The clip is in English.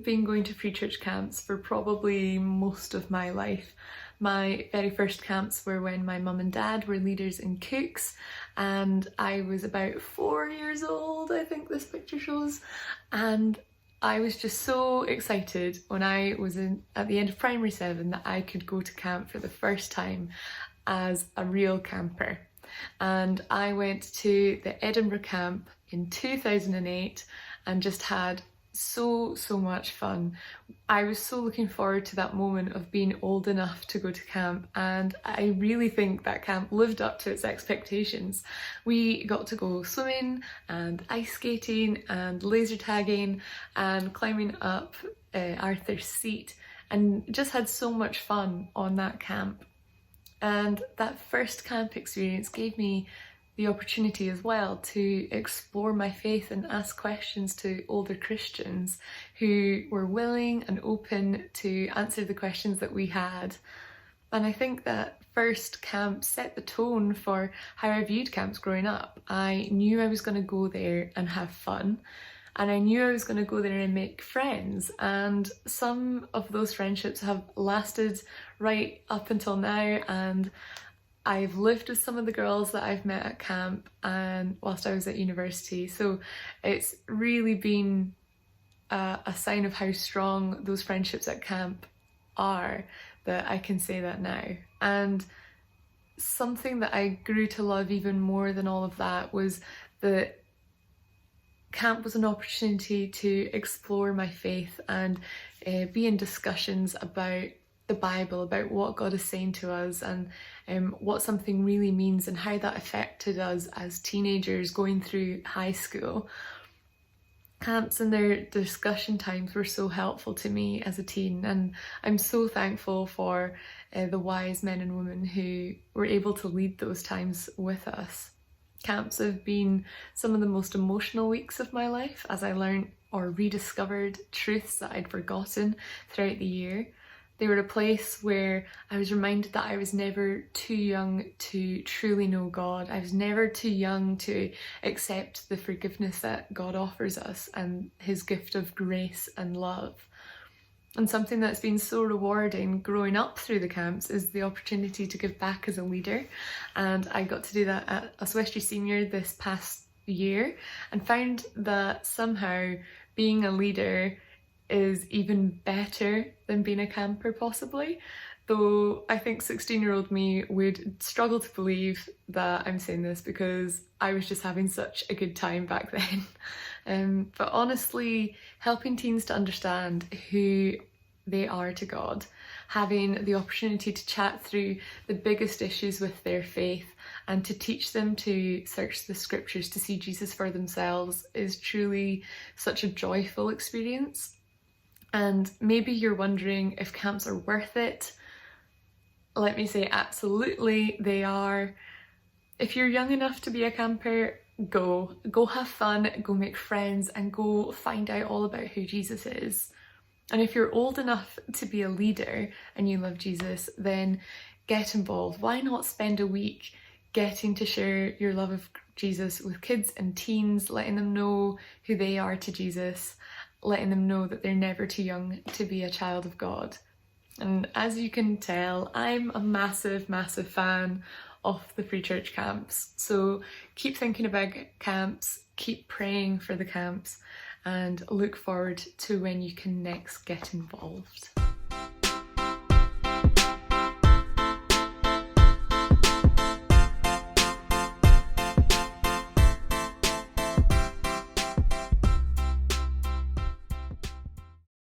been going to free church camps for probably most of my life. My very first camps were when my mum and dad were leaders in Cooks, and I was about 4 years old, I think this picture shows, and I was just so excited when I was at the end of primary 7 that I could go to camp for the first time as a real camper. And I went to the Edinburgh camp in 2008 and just had so much fun. I was so looking forward to that moment of being old enough to go to camp, and I really think that camp lived up to its expectations. We got to go swimming and ice skating and laser tagging and climbing up Arthur's Seat, and just had so much fun on that camp. And that first camp experience gave me the opportunity as well to explore my faith and ask questions to older Christians who were willing and open to answer the questions that we had. And I think that first camp set the tone for how I viewed camps growing up. I knew I was going to go there and have fun, and I knew I was going to go there and make friends, and some of those friendships have lasted right up until now, and I've lived with some of the girls that I've met at camp and whilst I was at university, so it's really been a sign of how strong those friendships at camp are that I can say that now. And something that I grew to love even more than all of that was that camp was an opportunity to explore my faith and be in discussions about the Bible, about what God is saying to us, and what something really means and how that affected us as teenagers going through high school. Camps and their discussion times were so helpful to me as a teen, and I'm so thankful for the wise men and women who were able to lead those times with us. Camps have been some of the most emotional weeks of my life as I learned or rediscovered truths that I'd forgotten throughout the year. They were a place where I was reminded that I was never too young to truly know God. I was never too young to accept the forgiveness that God offers us and his gift of grace and love. And something that's been so rewarding growing up through the camps is the opportunity to give back as a leader. And I got to do that at Oswestry Senior this past year, and found that somehow being a leader is even better than being a camper possibly, though I think 16-year-old me would struggle to believe that I'm saying this because I was just having such a good time back then. But honestly, helping teens to understand who they are to God, having the opportunity to chat through the biggest issues with their faith and to teach them to search the scriptures to see Jesus for themselves is truly such a joyful experience. And maybe you're wondering if camps are worth it. Let me say absolutely they are. If you're young enough to be a camper, go have fun, go make friends, and go find out all about who Jesus is. And if you're old enough to be a leader and you love Jesus, then get involved. Why not spend a week getting to share your love of Jesus with kids and teens, letting them know who they are to Jesus, letting them know that they're never too young to be a child of God. And as you can tell, I'm a massive fan of the free church camps. So keep thinking about camps, keep praying for the camps, and look forward to when you can next get involved.